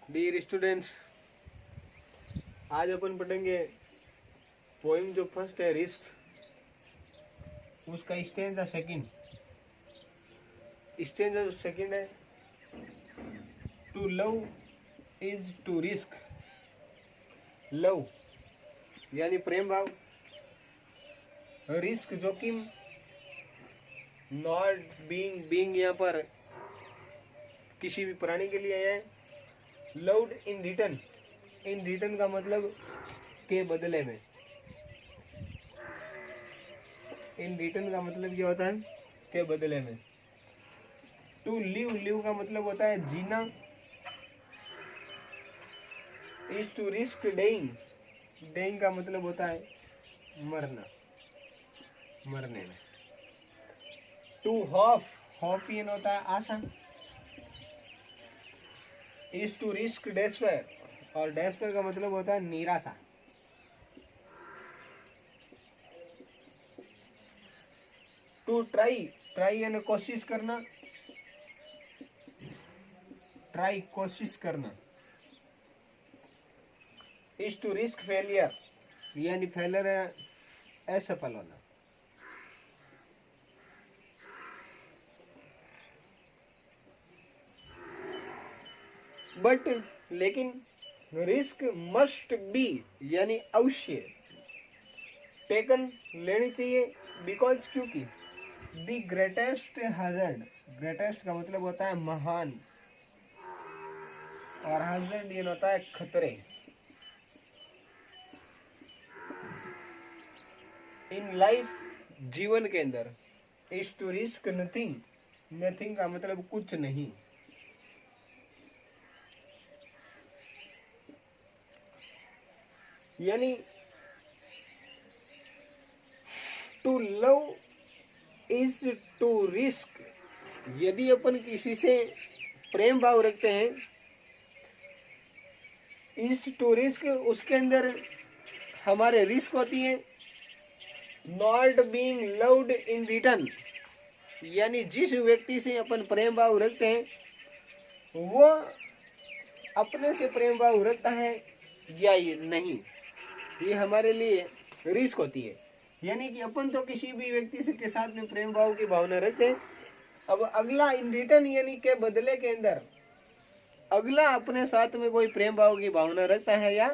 Dear students, आज अपन पढ़ेंगे poem जो फर्स्ट है रिस्क, उसका स्टेंजा सेकंड। स्टेंजा जो सेकंड है, to love is to risk. Love यानी प्रेम भाव, रिस्क जोखिम, नॉट बीइंग, बीइंग यहाँ पर किसी भी प्राणी के लिए है। Loved in return, in return का मतलब के बदले में। इन रिटर्न का मतलब क्या होता है? के बदले में। टू लिव, लिव का मतलब होता है जीना। Is to risk dying, dying का मतलब होता है मरना, मरने में। टू होप, होप ये होता है आशा। इज टू रिस्क डेस्पेयर, और डेस्पेयर का मतलब होता है निराशा। टू ट्राई, ट्राई यानी कोशिश करना, ट्राई कोशिश करना। इज टू रिस्क फेलियर, यानी फेलियर है असफल होना। बट लेकिन रिस्क मस्ट बी यानी अवश्य टेकन, लेनी चाहिए। बिकॉज क्योंकि द ग्रेटेस्ट हैजर्ड, ग्रेटेस्ट का मतलब होता है महान, और हैजर्ड ये होता है खतरे। इन लाइफ, जीवन के अंदर, is to risk nothing, nothing का मतलब कुछ नहीं। यानी to love is to risk, यदि अपन किसी से प्रेम भाव रखते हैं, इज टू रिस्क उसके अंदर हमारे रिस्क होती है। Not being loved in return, यानी जिस व्यक्ति से अपन प्रेम भाव रखते हैं वो अपने से प्रेम भाव रखता है या ये नहीं, ये हमारे लिए रिस्क होती है। यानी कि अपन तो किसी भी व्यक्ति से के साथ में प्रेम भाव की भावना रखते हैं, अब अगला इन रिटर्न यानी के बदले के अंदर अगला अपने साथ में कोई प्रेम भाव की भावना रखता है या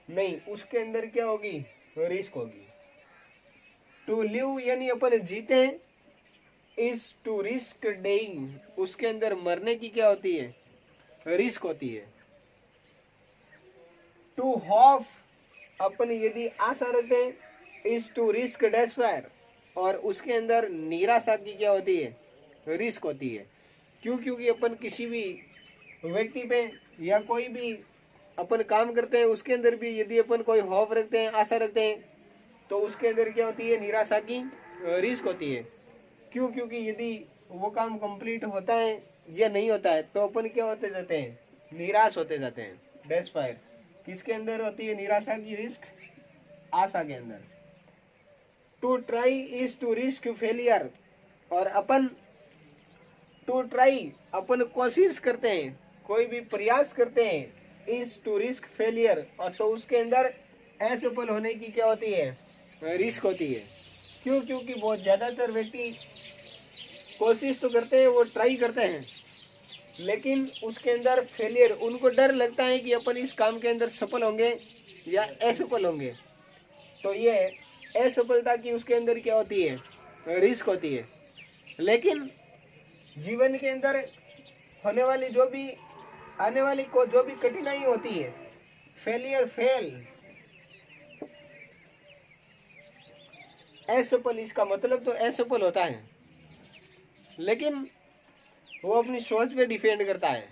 नहीं, उसके अंदर क्या होगी? रिस्क होगी। टू लिव यानी अपन जीते हैं, इज टू रिस्क डेइंग, उसके अंदर मरने की क्या होती है? रिस्क होती है। टू होप, अपन यदि आशा रखते हैं, इज टू रिस्क डेस्पेयर, और उसके अंदर निराशा की क्या होती है? रिस्क होती है। क्यों? क्योंकि अपन किसी भी व्यक्ति पे या कोई भी अपन काम करते हैं उसके अंदर भी यदि अपन कोई होप रखते हैं, आशा रखते हैं, तो उसके अंदर क्या होती है? निराशा की रिस्क होती है। क्यों? क्योंकि यदि वो काम कंप्लीट होता है या नहीं होता है तो अपन क्या होते जाते हैं? निराश होते जाते हैं। डेस्पायर किसके अंदर होती है? निराशा की रिस्क, आशा के अंदर। To try is to risk failure, और अपन टू ट्राई अपन कोशिश करते हैं, कोई भी प्रयास करते हैं, इज टू रिस्क फेलियर, और तो उसके अंदर असफल होने की क्या होती है? रिस्क होती है। क्यों? क्योंकि बहुत ज्यादातर व्यक्ति कोशिश तो करते हैं, वो ट्राई करते हैं, लेकिन उसके अंदर फेलियर, उनको डर लगता है कि अपन इस काम के अंदर सफल होंगे या असफल होंगे, तो ये असफलता की उसके अंदर क्या होती है? रिस्क होती है। लेकिन जीवन के अंदर होने वाली जो भी आने वाली को जो भी कठिनाई होती है, फेलियर, फेल, असफल, इसका मतलब तो असफल होता है, लेकिन वो अपनी सोच पे डिपेंड करता है।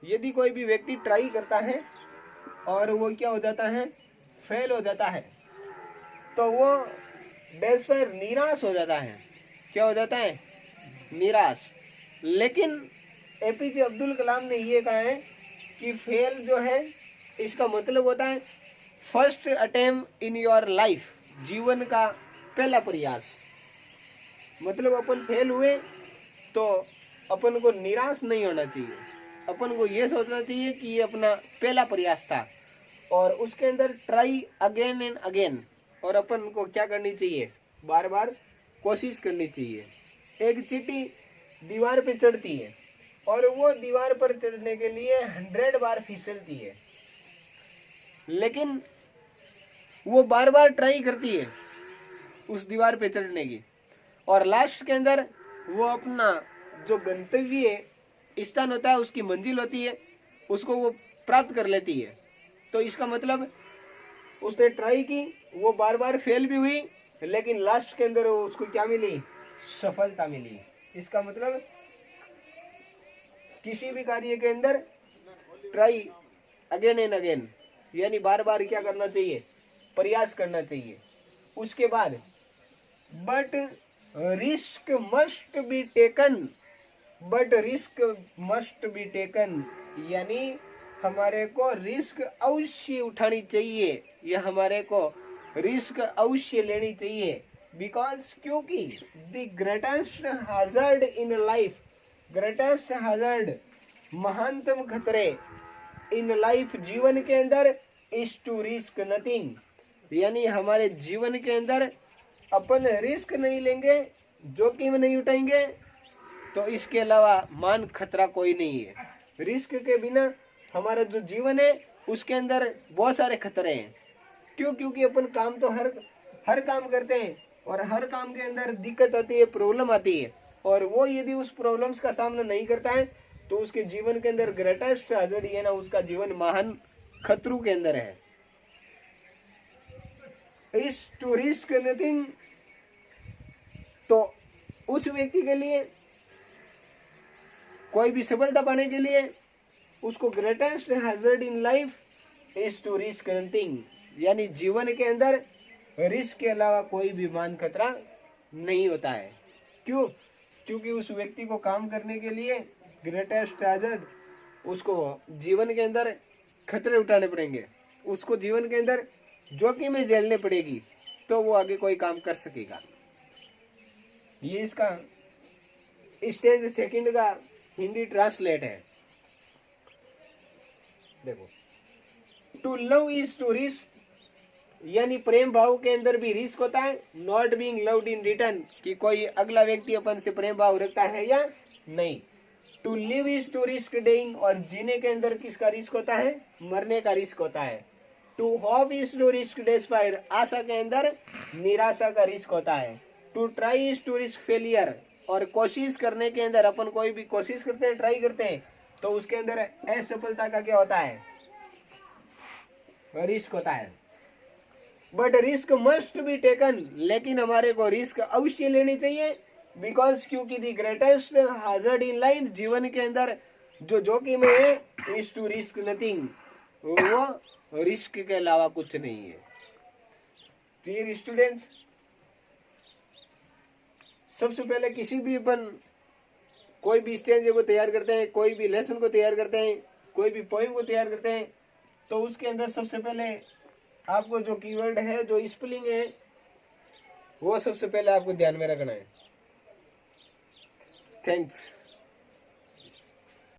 यदि कोई भी व्यक्ति ट्राई करता है और वो क्या हो जाता है? फेल हो जाता है, तो वो डेस्पेयर, निराश हो जाता है। क्या हो जाता है? निराश। लेकिन एपीजे अब्दुल कलाम ने ये कहा है कि फेल जो है इसका मतलब होता है first attempt in your life, जीवन का पहला प्रयास। मतलब अपन फेल हुए तो अपन को निराश नहीं होना चाहिए, अपन को ये सोचना चाहिए कि ये अपना पहला प्रयास था, और उसके अंदर ट्राई अगेन एंड अगेन, और अपन को क्या करनी चाहिए, बार बार कोशिश करनी चाहिए। एक चींटी दीवार पे चढ़ती है और वो दीवार पर चढ़ने के लिए 100 बार फिसलती है, लेकिन वो बार बार ट्राई करती है उस दीवार पे चढ़ने की, और लास्ट के अंदर वो अपना जो गंतव्य स्थान होता है, उसकी मंजिल होती है, उसको वो प्राप्त कर लेती है। तो इसका मतलब उसने ट्राई की, वो बार बार फेल भी हुई, लेकिन लास्ट के अंदर उसको क्या मिली, सफलता मिली। इसका मतलब किसी भी कार्य के अंदर ट्राई अगेन एंड अगेन, यानी बार बार क्या करना चाहिए, प्रयास करना चाहिए। उसके बाद but risk must be taken, but risk must be taken, यानी हमारे को रिस्क अवश्य उठानी चाहिए, या हमारे को रिस्क अवश्य लेनी चाहिए। बिकॉज क्योंकि the greatest hazard in life, greatest hazard, महानतम खतरे इन लाइफ, जीवन के अंदर, इज टू रिस्क नथिंग, यानी हमारे जीवन के अंदर अपन रिस्क नहीं लेंगे, जोखिम नहीं उठाएंगे, तो इसके अलावा मान खतरा कोई नहीं है। रिस्क के बिना हमारा जो जीवन है उसके अंदर बहुत सारे खतरे हैं। क्यों? क्योंकि अपन काम तो हर काम करते हैं, और हर काम के अंदर दिक्कत आती है, प्रॉब्लम आती है, और वो यदि उस प्रॉब्लम्स का सामना नहीं करता है तो उसके जीवन के अंदर ग्रेटेस्ट हैजर्ड, ये ना उसका जीवन महान खतरों के अंदर है। इज टू रिस्क नथिंग, तो उस व्यक्ति के लिए, कोई भी सफलता पाने के लिए, उसको greatest hazard in life is to risk nothing, यानी जीवन के अंदर रिस्क के अलावा कोई भी मान खतरा नहीं होता है। क्यों? क्योंकि उस व्यक्ति को काम करने के लिए ग्रेटेस्ट हैजर्ड, उसको जीवन के अंदर खतरे उठाने पड़ेंगे, उसको जीवन के अंदर जोखिमें झेलने पड़ेगी, तो वो आगे कोई काम कर सकेगा। ये इसका स्टेज सेकंड का हिंदी ट्रांसलेट है। देखो, to love is to risk, यानी प्रेम भाव के अंदर भी रिस्क होता है। Not being loved in return, कि कोई अगला व्यक्ति अपन से प्रेम भाव रखता है या नहीं। To live is to risk dying, और जीने के अंदर किसका रिस्क होता है, मरने का रिस्क होता है। To hope is to risk despair, आशा के अंदर निराशा का रिस्क होता है। To try is to risk failure, और कोशिश करने के अंदर, अपन कोई भी कोशिश करते हैं, ट्राई करते हैं, तो उसके अंदर असफलता का क्या होता है, रिस्क होता है। But risk must be taken, लेकिन हमारे को रिस्क अवश्य लेनी चाहिए। बिकॉज क्योंकि the greatest hazard in life, जीवन के अंदर जो जोखिम है, इज टू रिस्क नथिंग, वो रिस्क के अलावा कुछ नहीं है। डियर स्टूडेंट्स, सबसे पहले किसी भी अपन कोई भी स्टेज को तैयार करते हैं, कोई भी लेसन को तैयार करते हैं, कोई भी पोएम को तैयार करते हैं, तो उसके अंदर सबसे पहले आपको जो कीवर्ड है, जो स्पेलिंग है, वो सबसे पहले आपको ध्यान में रखना है। थैंक्स।